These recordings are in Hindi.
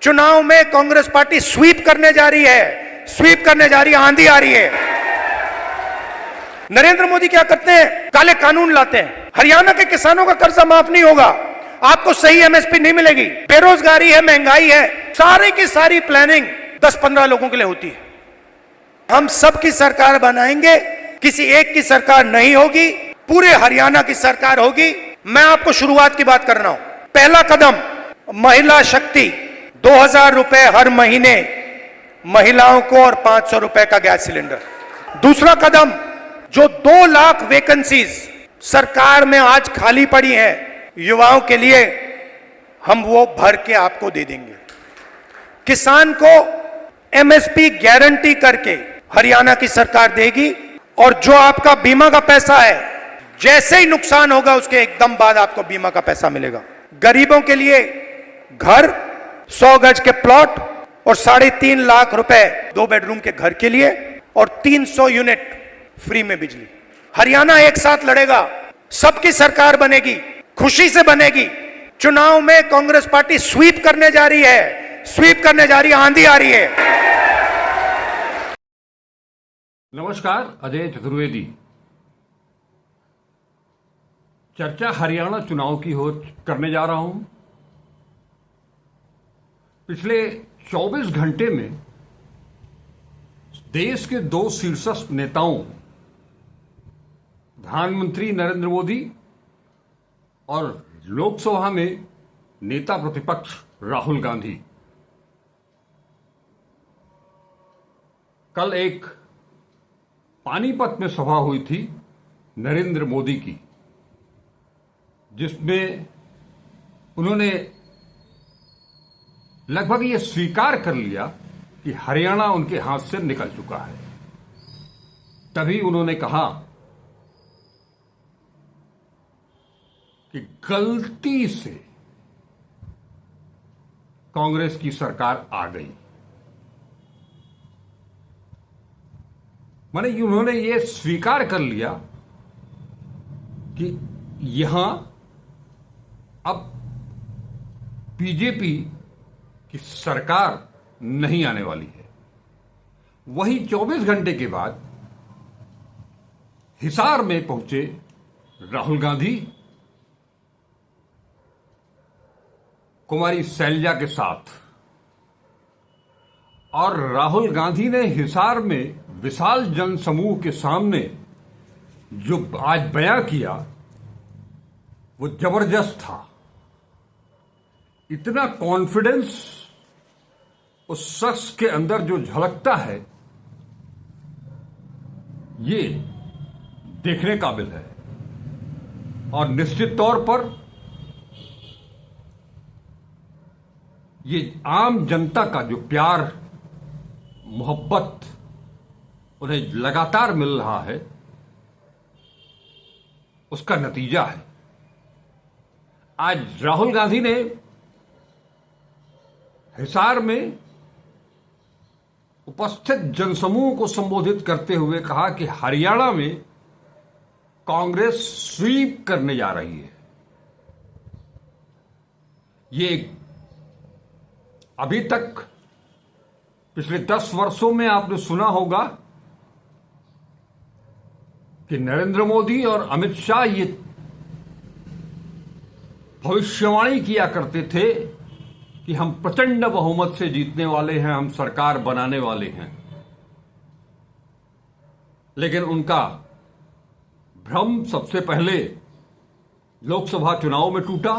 चुनाव में कांग्रेस पार्टी स्वीप करने जा रही है, स्वीप करने जा रही है, आंधी आ रही है। नरेंद्र मोदी क्या करते हैं? काले कानून लाते हैं। हरियाणा के किसानों का कर्जा माफ नहीं होगा, आपको सही एमएसपी नहीं मिलेगी, बेरोजगारी है, महंगाई है, सारी की सारी प्लानिंग 10-15 लोगों के लिए होती है। हम सबकी सरकार बनाएंगे, किसी एक की सरकार नहीं होगी, पूरे हरियाणा की सरकार होगी। मैं आपको शुरुआत की बात कर रहा हूं। पहला कदम महिला शक्ति, 2000 रुपए हर महीने महिलाओं को और 500 रुपए का गैस सिलेंडर। दूसरा कदम, जो 2 लाख वैकेंसीज सरकार में आज खाली पड़ी है युवाओं के लिए, हम वो भर के आपको दे देंगे। किसान को एमएसपी गारंटी करके हरियाणा की सरकार देगी, और जो आपका बीमा का पैसा है, जैसे ही नुकसान होगा उसके एकदम बाद आपको बीमा का पैसा मिलेगा। गरीबों के लिए घर, 100 गज के प्लॉट और 3.5 लाख रुपए 2 बेडरूम के घर के लिए, और 300 यूनिट फ्री में बिजली। हरियाणा एक साथ लड़ेगा, सबकी सरकार बनेगी, खुशी से बनेगी। चुनाव में कांग्रेस पार्टी स्वीप करने जा रही है, स्वीप करने जा रही है, आंधी आ रही है। नमस्कार, अजय चतुर्वेदी। चर्चा हरियाणा चुनाव की हो करने जा रहा हूं। पिछले 24 घंटे में देश के 2 शीर्षस्थ नेताओं, प्रधानमंत्री नरेंद्र मोदी और लोकसभा में नेता प्रतिपक्ष राहुल गांधी, कल एक पानीपत में सभा हुई थी नरेंद्र मोदी की, जिसमें उन्होंने लगभग ये स्वीकार कर लिया कि हरियाणा उनके हाथ से निकल चुका है। तभी उन्होंने कहा कि गलती से कांग्रेस की सरकार आ गई। माने उन्होंने ये स्वीकार कर लिया कि यहां अब बीजेपी की सरकार नहीं आने वाली है। वही 24 घंटे के बाद हिसार में पहुंचे राहुल गांधी कुमारी शैलजा के साथ, और राहुल गांधी ने हिसार में विशाल जनसमूह के सामने जो आज बयां किया वो जबरदस्त था। इतना कॉन्फिडेंस उस शख्स के अंदर जो झलकता है, ये देखने काबिल है। और निश्चित तौर पर ये आम जनता का जो प्यार मोहब्बत उन्हें लगातार मिल रहा है, उसका नतीजा है। आज राहुल गांधी ने हिसार में उपस्थित जनसमूह को संबोधित करते हुए कहा कि हरियाणा में कांग्रेस स्वीप करने जा रही है। ये अभी तक पिछले 10 वर्षों में आपने सुना होगा कि नरेंद्र मोदी और अमित शाह ये भविष्यवाणी किया करते थे कि हम प्रचंड बहुमत से जीतने वाले हैं, हम सरकार बनाने वाले हैं। लेकिन उनका भ्रम सबसे पहले लोकसभा चुनाव में टूटा,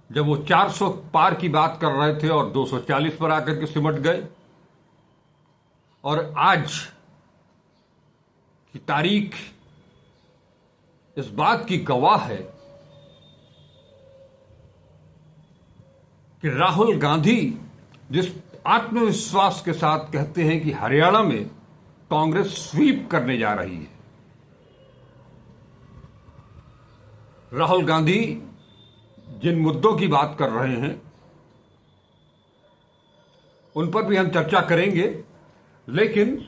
जब वो 400 पार की बात कर रहे थे और 240 पर आकर के सिमट गए। और आज की तारीख इस बात की गवाह है कि राहुल गांधी जिस आत्मविश्वास के साथ कहते हैं कि हरियाणा में कांग्रेस स्वीप करने जा रही है, राहुल गांधी जिन मुद्दों की बात कर रहे हैं उन पर भी हम चर्चा करेंगे। लेकिन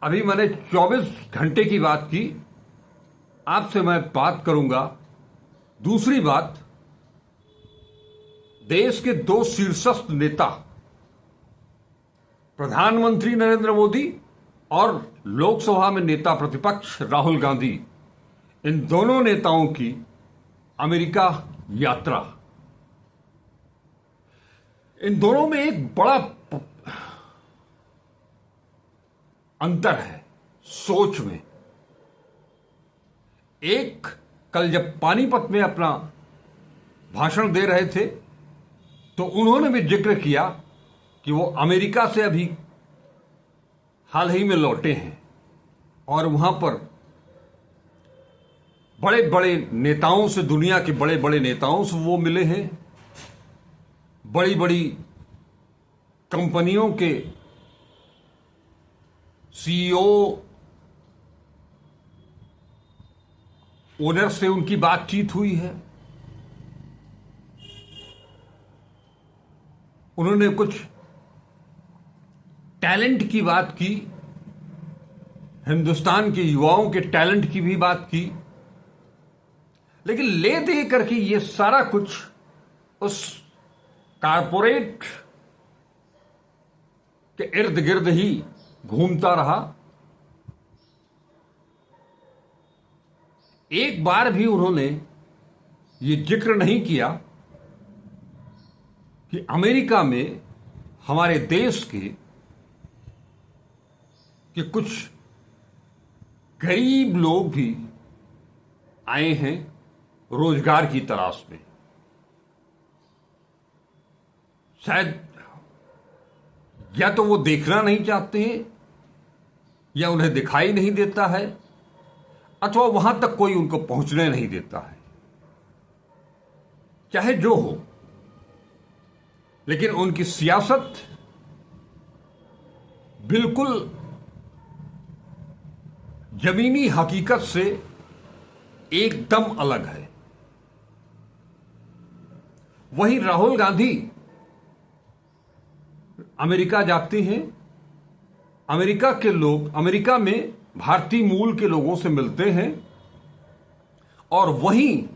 अभी मैंने 24 घंटे की बात की, आपसे मैं बात करूंगा दूसरी बात देश के दो शीर्षस्थ नेता, प्रधानमंत्री नरेंद्र मोदी और लोकसभा में नेता प्रतिपक्ष राहुल गांधी, इन दोनों नेताओं की अमेरिका यात्रा, इन दोनों में एक बड़ा अंतर है सोच में। एक कल जब पानीपत में अपना भाषण दे रहे थे तो उन्होंने भी जिक्र किया कि वो अमेरिका से अभी हाल ही में लौटे हैं और वहां पर बड़े बड़े नेताओं से, दुनिया के बड़े बड़े नेताओं से वो मिले हैं, बड़ी बड़ी कंपनियों के सीईओ, ओनर से उनकी बातचीत हुई है। उन्होंने कुछ टैलेंट की बात की, हिंदुस्तान के युवाओं के टैलेंट की भी बात की, लेकिन ले दे करके ये सारा कुछ उस कारपोरेट के इर्द गिर्द ही घूमता रहा। एक बार भी उन्होंने ये जिक्र नहीं किया कि अमेरिका में हमारे देश के कुछ गरीब लोग भी आए हैं रोजगार की तलाश में। शायद या तो वो देखना नहीं चाहते हैं या उन्हें दिखाई नहीं देता है, अथवा वहां तक कोई उनको पहुंचने नहीं देता है। चाहे जो हो, लेकिन उनकी सियासत बिल्कुल जमीनी हकीकत से एकदम अलग है। वहीं राहुल गांधी अमेरिका जाते हैं, अमेरिका के लोग, अमेरिका में भारतीय मूल के लोगों से मिलते हैं और वहीं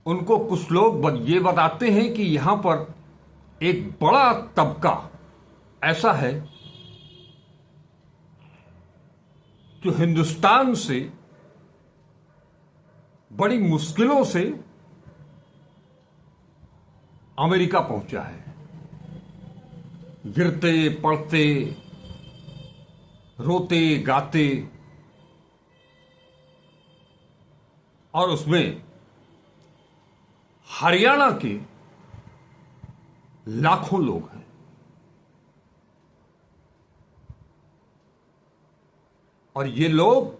उनको कुछ लोग ये बताते हैं कि यहां पर एक बड़ा तबका ऐसा है जो हिंदुस्तान से बड़ी मुश्किलों से अमेरिका पहुंचा है, गिरते पड़ते, रोते गाते, और उसमें हरियाणा के लाखों लोग हैं। और ये लोग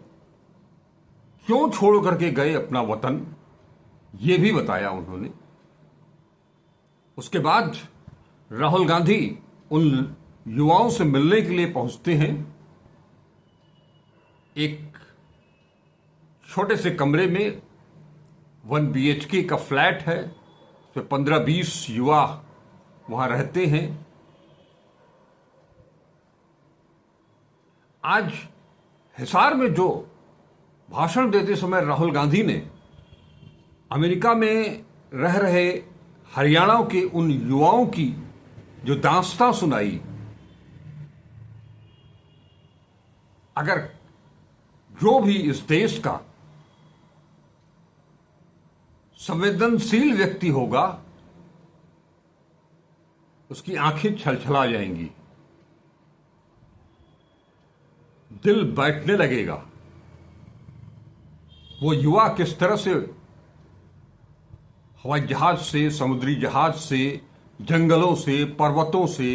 क्यों छोड़ करके गए अपना वतन, ये भी बताया उन्होंने। उसके बाद राहुल गांधी उन युवाओं से मिलने के लिए पहुंचते हैं। एक छोटे से कमरे में 1 BHK का फ्लैट है, उसमें 15-20 युवा वहां रहते हैं। आज हिसार में जो भाषण देते समय राहुल गांधी ने अमेरिका में रह रहे हरियाणा के उन युवाओं की जो दास्तां सुनाई, अगर जो भी इस देश का संवेदनशील व्यक्ति होगा उसकी आंखें छलछला जाएंगी, दिल बैठने लगेगा। वो युवा किस तरह से हवाई जहाज से, समुद्री जहाज से, जंगलों से, पर्वतों से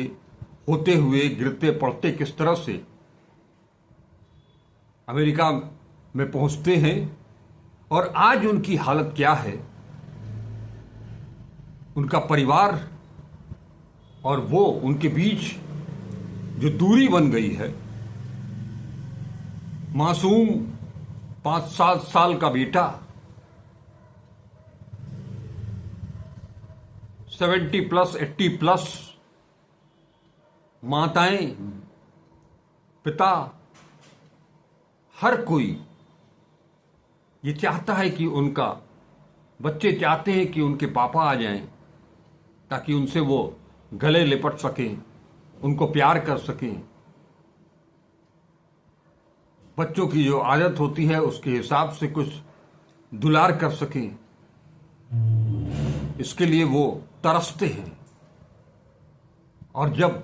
होते हुए गिरते पड़ते किस तरह से अमेरिका में पहुंचते हैं और आज उनकी हालत क्या है, उनका परिवार और वो उनके बीच जो दूरी बन गई है। मासूम 5-7 साल का बेटा 70+, 80+, माताएं, पिता, हर कोई ये चाहता है कि उनका, बच्चे चाहते हैं कि उनके पापा आ जाएं, ताकि उनसे वो गले लिपट सकें, उनको प्यार कर सकें। बच्चों की जो आदत होती है उसके हिसाब से कुछ दुलार कर सकें, इसके लिए वो तरसते हैं। और जब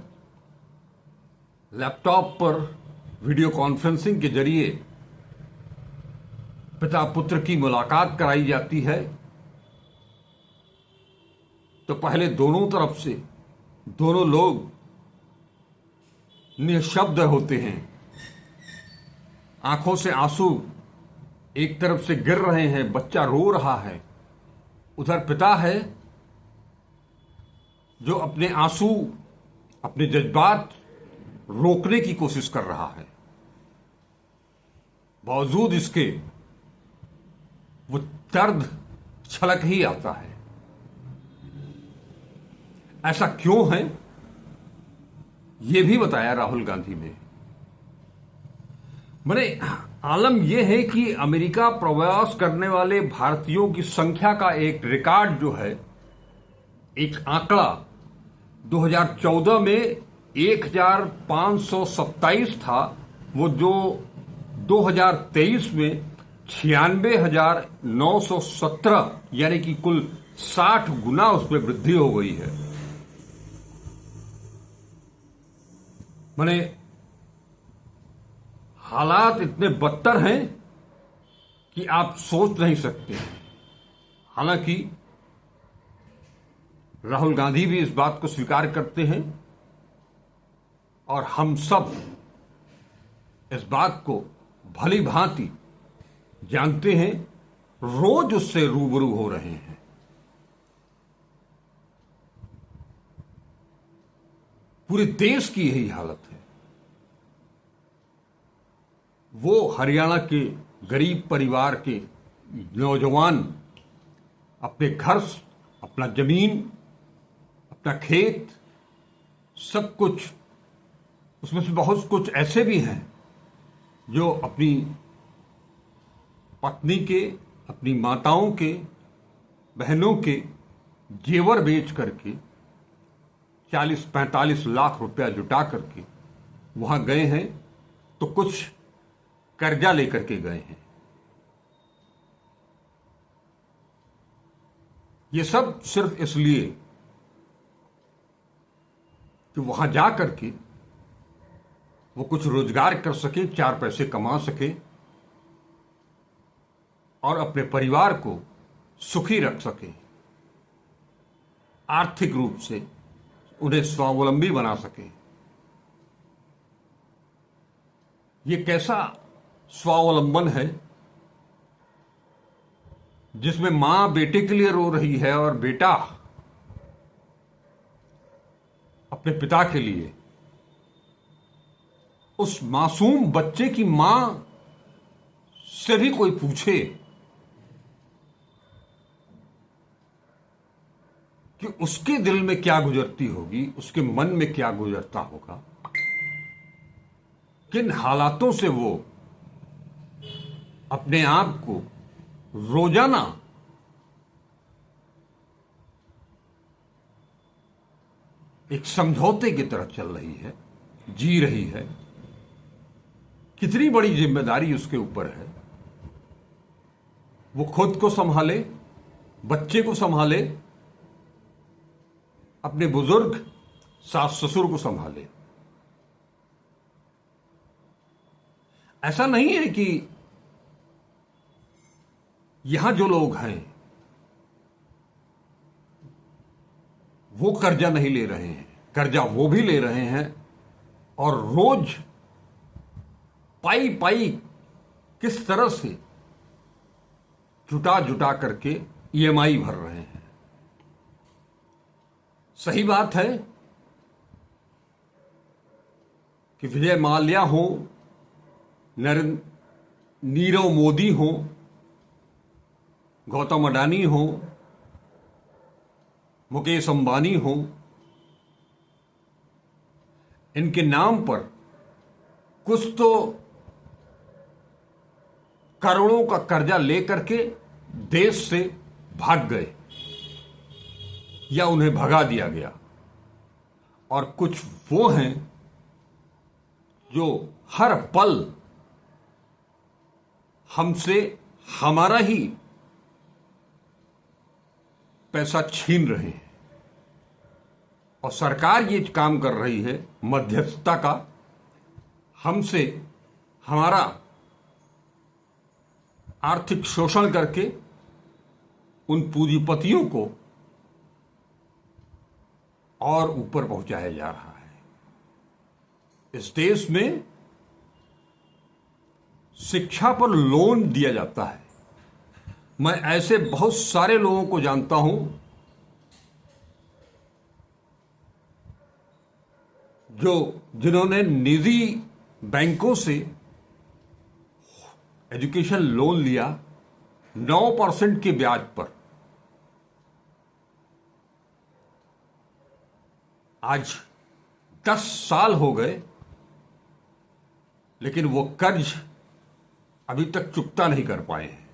लैपटॉप पर वीडियो कॉन्फ्रेंसिंग के जरिए पिता पुत्र की मुलाकात कराई जाती है तो पहले दोनों तरफ से दोनों लोग निशब्द होते हैं। आंखों से आंसू एक तरफ से गिर रहे हैं, बच्चा रो रहा है, उधर पिता है जो अपने आंसू, अपने जज्बात रोकने की कोशिश कर रहा है। बावजूद इसके वो दर्द छलक ही आता है। ऐसा क्यों है, यह भी बताया राहुल गांधी ने। मैंने आलम यह है कि अमेरिका प्रवास करने वाले भारतीयों की संख्या का एक रिकॉर्ड जो है, एक आंकड़ा 2014 में 1527 था, वो जो 2023 में 96,917 यानी कि कुल 60 गुना उसमें वृद्धि हो गई है। माने हालात इतने बदतर हैं कि आप सोच नहीं सकते। हालांकि राहुल गांधी भी इस बात को स्वीकार करते हैं और हम सब इस बात को भली भांति जानते हैं, रोज उससे रूबरू हो रहे हैं। पूरे देश की यही हालत है। वो हरियाणा के गरीब परिवार के नौजवान अपने घर, अपना जमीन, अपना खेत, सब कुछ, उसमें से बहुत कुछ ऐसे भी हैं जो अपनी पत्नी के, अपनी माताओं के, बहनों के जेवर बेच करके 40-45 लाख रुपया जुटा करके वहां गए हैं, तो कुछ कर्जा लेकर के गए हैं। ये सब सिर्फ इसलिए कि वहां जा करके वो कुछ रोजगार कर सके, 4 पैसे कमा सके और अपने परिवार को सुखी रख सके, आर्थिक रूप से उन्हें स्वावलंबी बना सके। ये कैसा स्वावलंबन है जिसमें मां बेटे के लिए रो रही है और बेटा अपने पिता के लिए। उस मासूम बच्चे की मां से भी कोई पूछे कि उसके दिल में क्या गुजरती होगी, उसके मन में क्या गुजरता होगा, किन हालातों से वो अपने आप को रोजाना एक समझौते की तरह चल रही है, जी रही है। कितनी बड़ी जिम्मेदारी उसके ऊपर है। वो खुद को संभाले, बच्चे को संभाले, अपने बुजुर्ग सास ससुर को संभाले। ऐसा नहीं है कि यहां जो लोग हैं वो कर्जा नहीं ले रहे हैं, कर्जा वो भी ले रहे हैं और रोज पाई पाई किस तरह से जुटा जुटा करके ईएमआई भर रहे हैं। सही बात है कि विजय माल्या हो, नीरव मोदी हो, गौतम अडानी हो, मुकेश अंबानी हो, इनके नाम पर कुछ तो करोड़ों का कर्जा लेकर के देश से भाग गए। या उन्हें भगा दिया गया, और कुछ वो हैं जो हर पल हमसे हमारा ही पैसा छीन रहे हैं। और सरकार ये काम कर रही है मध्यस्थता का, हमसे हमारा आर्थिक शोषण करके उन पूंजीपतियों को और ऊपर पहुंचाया जा रहा है। इस देश में शिक्षा पर लोन दिया जाता है। मैं ऐसे बहुत सारे लोगों को जानता हूं जिन्होंने निजी बैंकों से एजुकेशन लोन लिया 9% के ब्याज पर। आज 10 साल हो गए, लेकिन वो कर्ज अभी तक चुकता नहीं कर पाए हैं।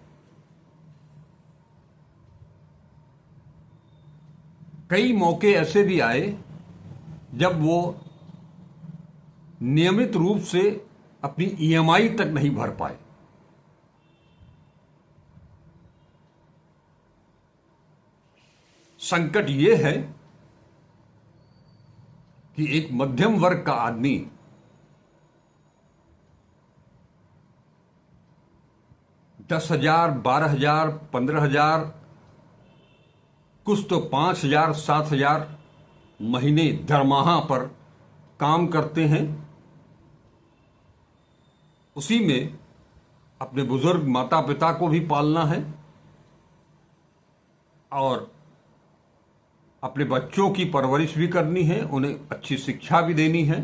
कई मौके ऐसे भी आए जब वो नियमित रूप से अपनी ईएमआई तक नहीं भर पाए। संकट ये है कि एक मध्यम वर्ग का आदमी $10,000, $12,000, $15,000, कुछ तो $5,000, $7,000 महीने दरमाहा पर काम करते हैं। उसी में अपने बुजुर्ग माता पिता को भी पालना है और अपने बच्चों की परवरिश भी करनी है, उन्हें अच्छी शिक्षा भी देनी है,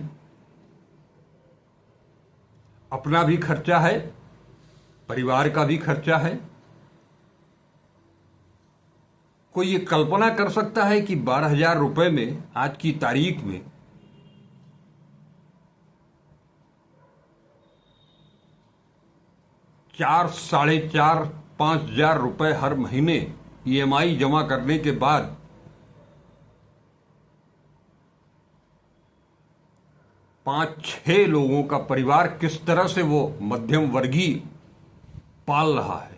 अपना भी खर्चा है, परिवार का भी खर्चा है। कोई ये कल्पना कर सकता है कि 12,000 रुपए में आज की तारीख में साढ़े चार 5,000 रुपए हर महीने ईएमआई जमा करने के बाद 5-6 लोगों का परिवार किस तरह से वो मध्यम वर्गीय पाल रहा है।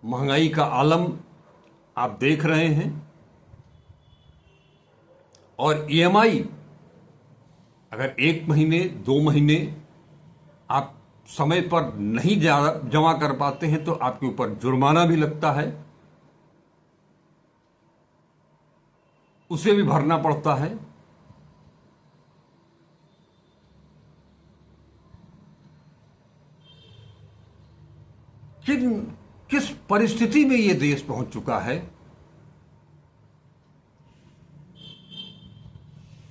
महंगाई का आलम आप देख रहे हैं। और ईएमआई अगर 1 महीने 2 महीने आप समय पर नहीं जमा कर पाते हैं तो आपके ऊपर जुर्माना भी लगता है, उसे भी भरना पड़ता है। किस परिस्थिति में यह देश पहुंच चुका है,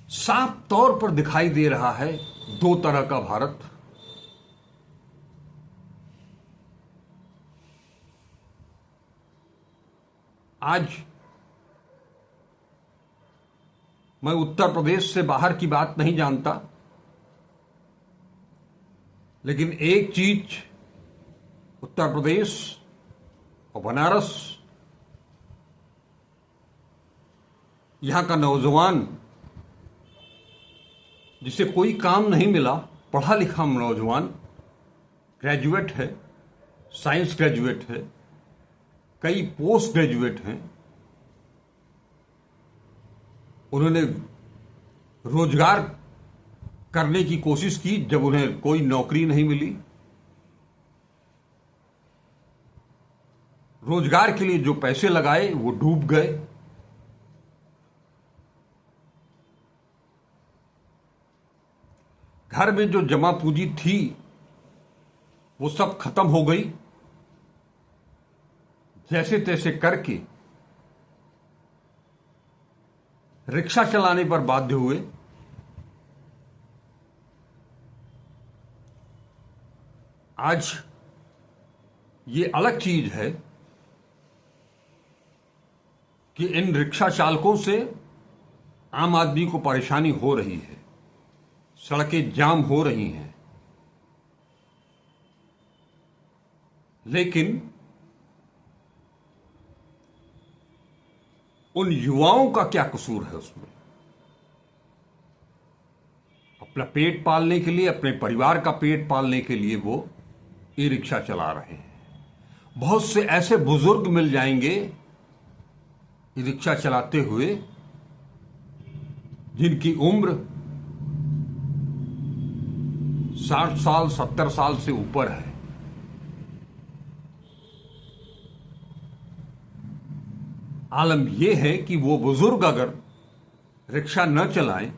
साफ तौर पर दिखाई दे रहा है। 2 तरह का भारत। आज मैं उत्तर प्रदेश से बाहर की बात नहीं जानता, लेकिन एक चीज उत्तर प्रदेश और बनारस, यहां का नौजवान जिसे कोई काम नहीं मिला, पढ़ा लिखा नौजवान, ग्रेजुएट है, साइंस ग्रेजुएट है, कई पोस्ट ग्रेजुएट हैं, उन्होंने रोजगार करने की कोशिश की। जब उन्हें कोई नौकरी नहीं मिली, रोजगार के लिए जो पैसे लगाए वो डूब गए। घर में जो जमा पूंजी थी वो सब खत्म हो गई। जैसे तैसे करके रिक्शा चलाने पर बाध्य हुए। आज ये अलग चीज है कि इन रिक्शा चालकों से आम आदमी को परेशानी हो रही है, सड़कें जाम हो रही हैं, लेकिन उन युवाओं का क्या कसूर है उसमें? अपना पेट पालने के लिए, अपने परिवार का पेट पालने के लिए वो ई रिक्शा चला रहे हैं। बहुत से ऐसे बुजुर्ग मिल जाएंगे ई रिक्शा चलाते हुए जिनकी उम्र 60 साल 70 साल से ऊपर है। आलम यह है कि वो बुजुर्ग अगर रिक्शा न चलाएं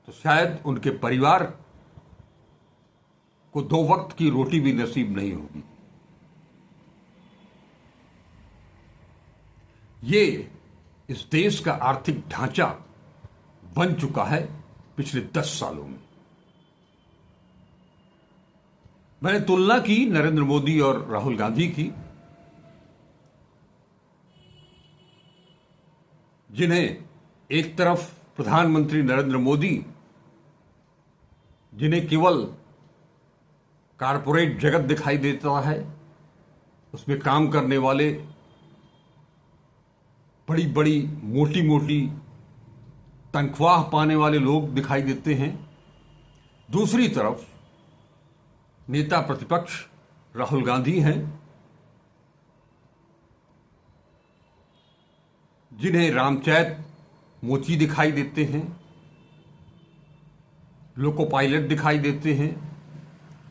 तो शायद उनके परिवार को 2 वक्त की रोटी भी नसीब नहीं होगी। ये इस देश का आर्थिक ढांचा बन चुका है पिछले 10 सालों में। मैंने तुलना की नरेंद्र मोदी और राहुल गांधी की, जिन्हें एक तरफ प्रधानमंत्री नरेंद्र मोदी, जिन्हें केवल कारपोरेट जगत दिखाई देता है, उसमें काम करने वाले बड़ी बड़ी मोटी मोटी तनख्वाह पाने वाले लोग दिखाई देते हैं। दूसरी तरफ नेता प्रतिपक्ष राहुल गांधी हैं, जिन्हें रामचैत मोची दिखाई देते हैं, लोको पायलट दिखाई देते हैं,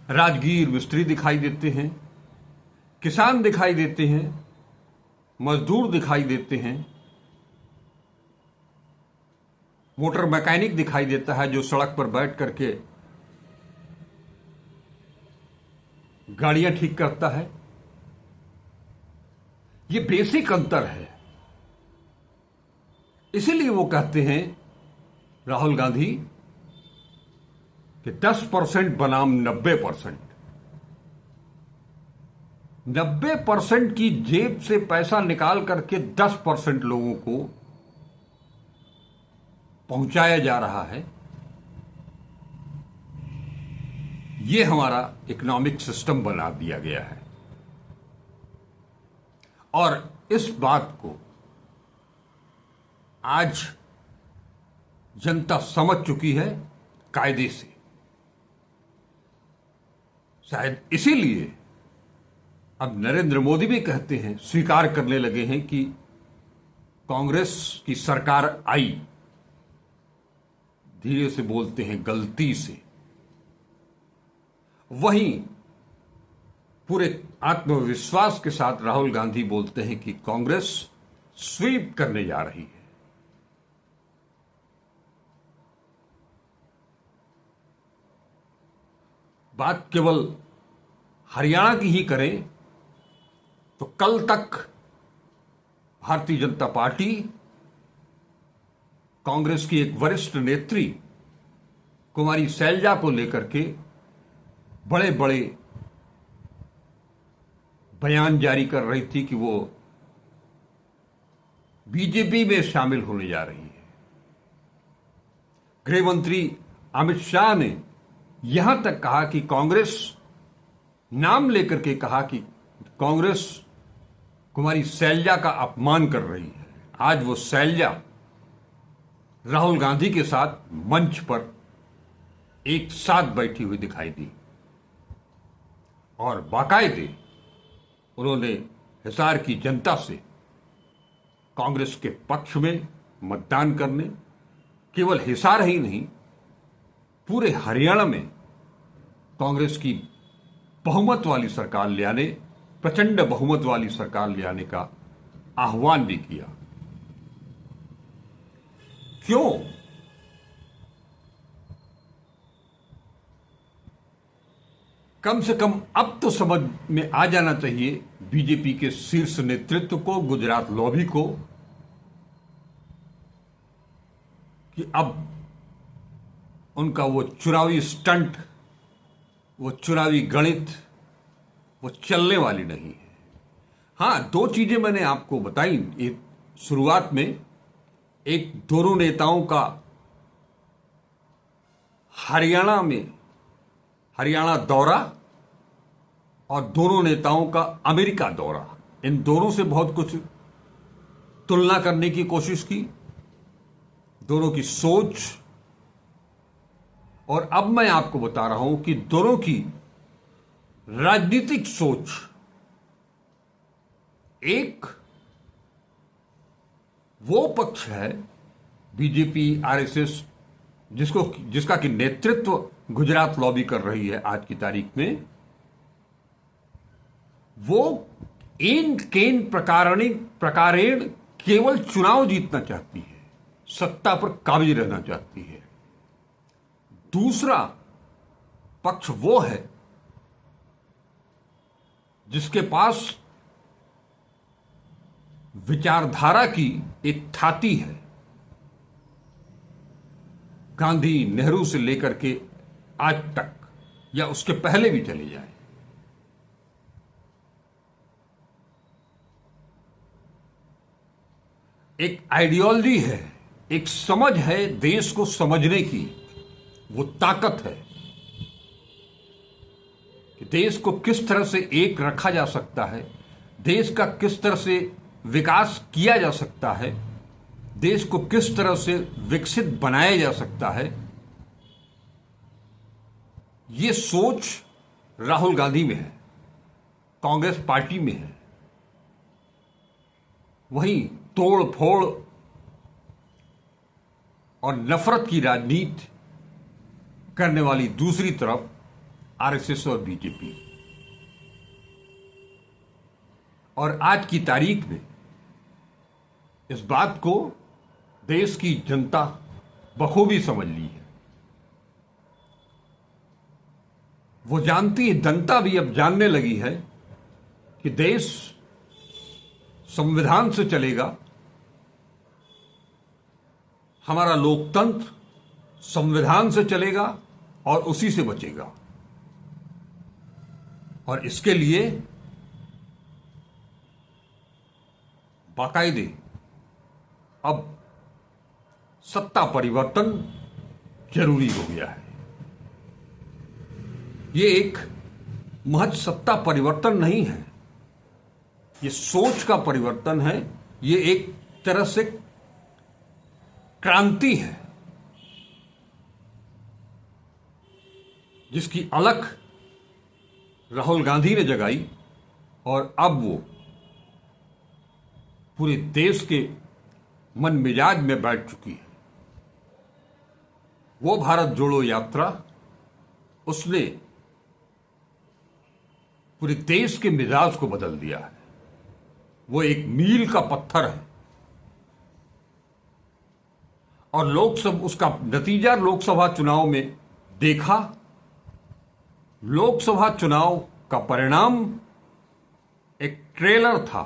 राजगीर मिस्त्री दिखाई देते हैं, किसान दिखाई देते हैं, मजदूर दिखाई देते हैं, मोटर मैकेनिक दिखाई देता है जो सड़क पर बैठ करके गाड़ियां ठीक करता है। ये बेसिक अंतर है। इसीलिए वो कहते हैं राहुल गांधी कि 10% बनाम 90%। 90% की जेब से पैसा निकाल करके 10% लोगों को पहुंचाया जा रहा है। यह हमारा इकोनॉमिक सिस्टम बना दिया गया है और इस बात को आज जनता समझ चुकी है कायदे से। शायद इसीलिए अब नरेंद्र मोदी भी कहते हैं, स्वीकार करने लगे हैं कि कांग्रेस की सरकार आई, धीरे से बोलते हैं गलती से। वहीं पूरे आत्मविश्वास के साथ राहुल गांधी बोलते हैं कि कांग्रेस स्वीप करने जा रही है। बात केवल हरियाणा की ही करें तो कल तक भारतीय जनता पार्टी, कांग्रेस की एक वरिष्ठ नेत्री कुमारी शैलजा को लेकर के बड़े बड़े बयान जारी कर रही थी कि वो बीजेपी में शामिल होने जा रही है। गृह मंत्री अमित शाह ने यहां तक कहा कि कांग्रेस, नाम लेकर के कहा कि कांग्रेस कुमारी शैलजा का अपमान कर रही है। आज वो शैलजा राहुल गांधी के साथ मंच पर एक साथ बैठी हुई दिखाई दी और बाकायदे उन्होंने हिसार की जनता से कांग्रेस के पक्ष में मतदान करने, केवल हिसार ही नहीं पूरे हरियाणा में कांग्रेस की बहुमत वाली सरकार ले आने, प्रचंड बहुमत वाली सरकार ले आने का आह्वान भी किया। क्यों? कम से कम अब तो समझ में आ जाना चाहिए बीजेपी के शीर्ष नेतृत्व को, गुजरात लॉबी को, कि अब उनका वो चुनावी स्टंट, वो चुनावी गणित, वो चलने वाली नहीं है। हां, 2 चीजें मैंने आपको बताई शुरुआत में। एक, दोनों नेताओं का हरियाणा दौरा और दोनों नेताओं का अमेरिका दौरा। इन दोनों से बहुत कुछ तुलना करने की कोशिश की, दोनों की सोच, और अब मैं आपको बता रहा हूं कि दोनों की राजनीतिक सोच एक वो पक्ष है बीजेपी आरएसएस जिसका कि नेतृत्व गुजरात लॉबी कर रही है आज की तारीख में, वो इन केन प्रकारेण केवल चुनाव जीतना चाहती है, सत्ता पर काबिज रहना चाहती है। दूसरा पक्ष वो है जिसके पास विचारधारा की एक थाती है, गांधी नेहरू से लेकर के आज तक या उसके पहले भी चले जाए। एक आइडियोलॉजी है, एक समझ है देश को समझने की, वो ताकत है कि देश को किस तरह से एक रखा जा सकता है, देश का किस तरह से विकास किया जा सकता है, देश को किस तरह से विकसित बनाया जा सकता है। ये सोच राहुल गांधी में है, कांग्रेस पार्टी में है। वहीं तोड़ फोड़ और नफरत की राजनीति करने वाली दूसरी तरफ आरएसएस और बीजेपी। और आज की तारीख में इस बात को देश की जनता बखूबी समझ ली है। वो जानती है, जनता भी अब जानने लगी है कि देश संविधान से चलेगा, हमारा लोकतंत्र संविधान से चलेगा और उसी से बचेगा। और इसके लिए बाकायदे अब सत्ता परिवर्तन जरूरी हो गया है। ये एक महज सत्ता परिवर्तन नहीं है, ये सोच का परिवर्तन है, ये एक तरह से क्रांति है जिसकी अलख राहुल गांधी ने जगाई और अब वो पूरे देश के मन मिजाज में बैठ चुकी है। वो भारत जोड़ो यात्रा, उसने पूरे देश के मिजाज को बदल दिया है। वो एक मील का पत्थर है और उसका नतीजा लोकसभा चुनाव में देखा। लोकसभा चुनाव का परिणाम एक ट्रेलर था,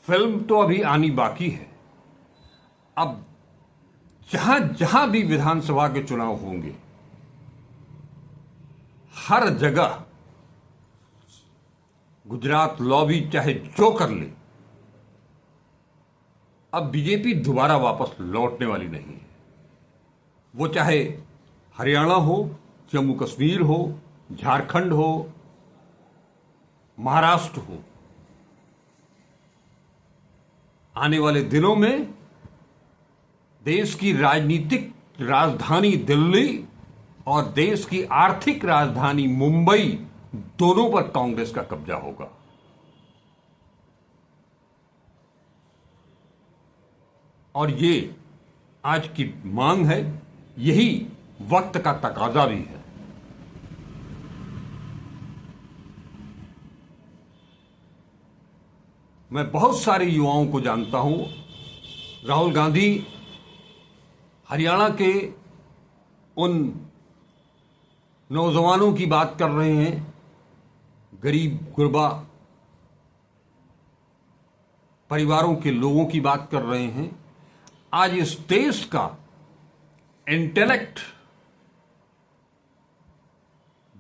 फिल्म तो अभी आनी बाकी है। अब जहां जहां भी विधानसभा के चुनाव होंगे, हर जगह गुजरात लॉबी चाहे जो कर ले, अब बीजेपी दोबारा वापस लौटने वाली नहीं है। वो चाहे हरियाणा हो, जम्मू कश्मीर हो, झारखंड हो, महाराष्ट्र हो, आने वाले दिनों में देश की राजनीतिक राजधानी दिल्ली और देश की आर्थिक राजधानी मुंबई दोनों पर कांग्रेस का कब्जा होगा। और ये आज की मांग है, यही वक्त का तकाजा भी है। मैं बहुत सारे युवाओं को जानता हूं। राहुल गांधी हरियाणा के उन नौजवानों की बात कर रहे हैं, गरीब गुरबा परिवारों के लोगों की बात कर रहे हैं। आज इस देश का इंटेलेक्ट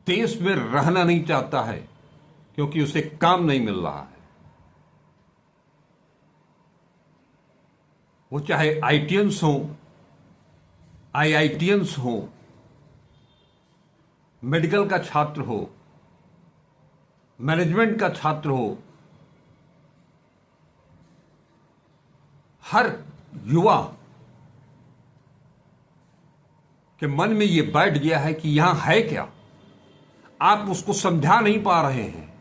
देश में रहना नहीं चाहता है क्योंकि उसे काम नहीं मिल रहा है। वो चाहे आईटीएंस हो, आईआईटीएंस हो, मेडिकल का छात्र हो, मैनेजमेंट का छात्र हो, हर युवा के मन में ये बैठ गया है कि यहां है क्या। आप उसको समझा नहीं पा रहे हैं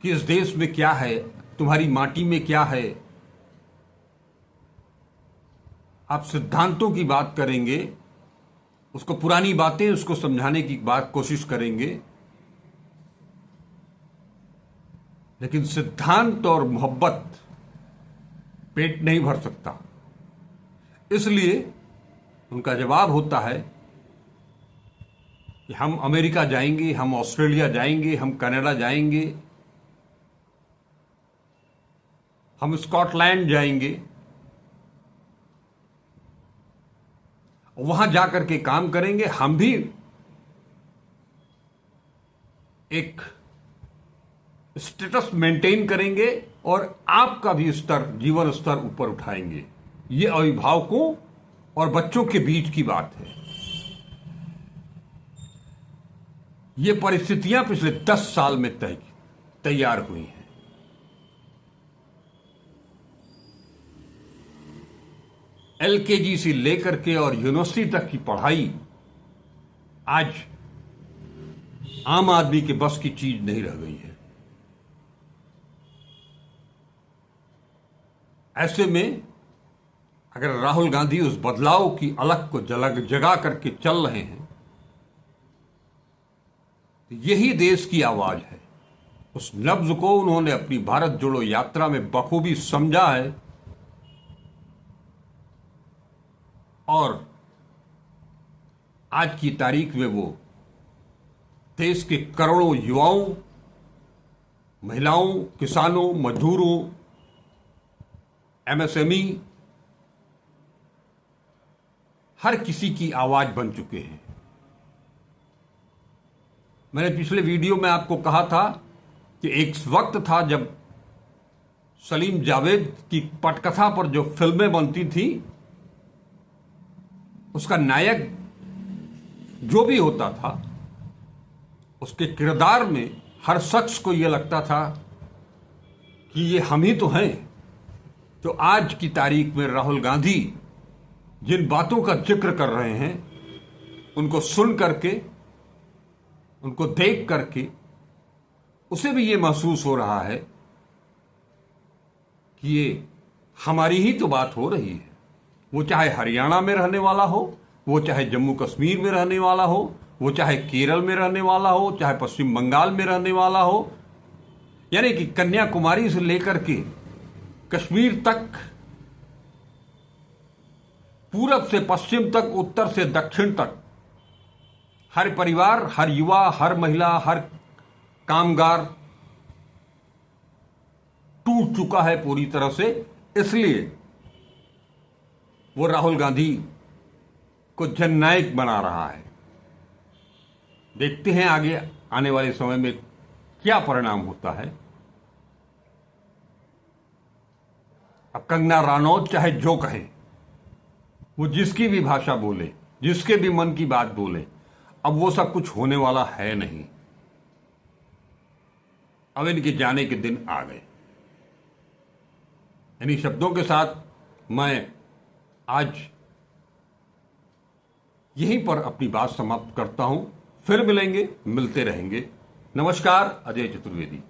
कि इस देश में क्या है, तुम्हारी माटी में क्या है। आप सिद्धांतों की बात करेंगे, उसको पुरानी बातें उसको समझाने की बात कोशिश करेंगे, लेकिन सिद्धांत और मोहब्बत पेट नहीं भर सकता। इसलिए उनका जवाब होता है कि हम अमेरिका जाएंगे, हम ऑस्ट्रेलिया जाएंगे, हम कनाडा जाएंगे, हम स्कॉटलैंड जाएंगे, वहां जाकर के काम करेंगे। हम भी एक स्टेटस मेंटेन करेंगे और आपका भी स्तर, जीवन स्तर ऊपर उठाएंगे। ये अभिभावकों और बच्चों के बीच की बात है। ये परिस्थितियां पिछले 10 साल में तैयार हुई हैं। एलकेजी से लेकर के और यूनिवर्सिटी तक की पढ़ाई आज आम आदमी के बस की चीज नहीं रह गई है। ऐसे में अगर राहुल गांधी उस बदलाव की अलग को जगा करके चल रहे हैं, तो यही देश की आवाज है। उस लफ्ज को उन्होंने अपनी भारत जोड़ो यात्रा में बखूबी समझा है और आज की तारीख में वो देश के करोड़ों युवाओं, महिलाओं, किसानों, मजदूरों, एमएसएमई, हर किसी की आवाज बन चुके हैं। मैंने पिछले वीडियो में आपको कहा था कि एक वक्त था जब सलीम जावेद की पटकथा पर जो फिल्में बनती थी, उसका नायक जो भी होता था, उसके किरदार में हर शख्स को यह लगता था कि ये हम ही तो हैं। तो आज की तारीख में राहुल गांधी जिन बातों का जिक्र कर रहे हैं, उनको सुन करके, उनको देख करके उसे भी ये महसूस हो रहा है कि ये हमारी ही तो बात हो रही है। वो चाहे हरियाणा में रहने वाला हो, वो चाहे जम्मू कश्मीर में रहने वाला हो, वो चाहे केरल में रहने वाला हो, चाहे पश्चिम बंगाल में रहने वाला हो, यानी कि कन्याकुमारी से लेकर के कश्मीर तक, पूरब से पश्चिम तक, उत्तर से दक्षिण तक, हर परिवार, हर युवा, हर महिला, हर कामगार टूट चुका है पूरी तरह से। इसलिए वो राहुल गांधी को जननायक बना रहा है। देखते हैं आगे आने वाले समय में क्या परिणाम होता है। अब कंगना रनौत चाहे जो कहे, वो जिसकी भी भाषा बोले, जिसके भी मन की बात बोले, अब वो सब कुछ होने वाला है नहीं। अब इनके जाने के दिन आ गए। इन्हीं शब्दों के साथ मैं आज यहीं पर अपनी बात समाप्त करता हूं। फिर मिलेंगे, मिलते रहेंगे। नमस्कार, अजय चतुर्वेदी।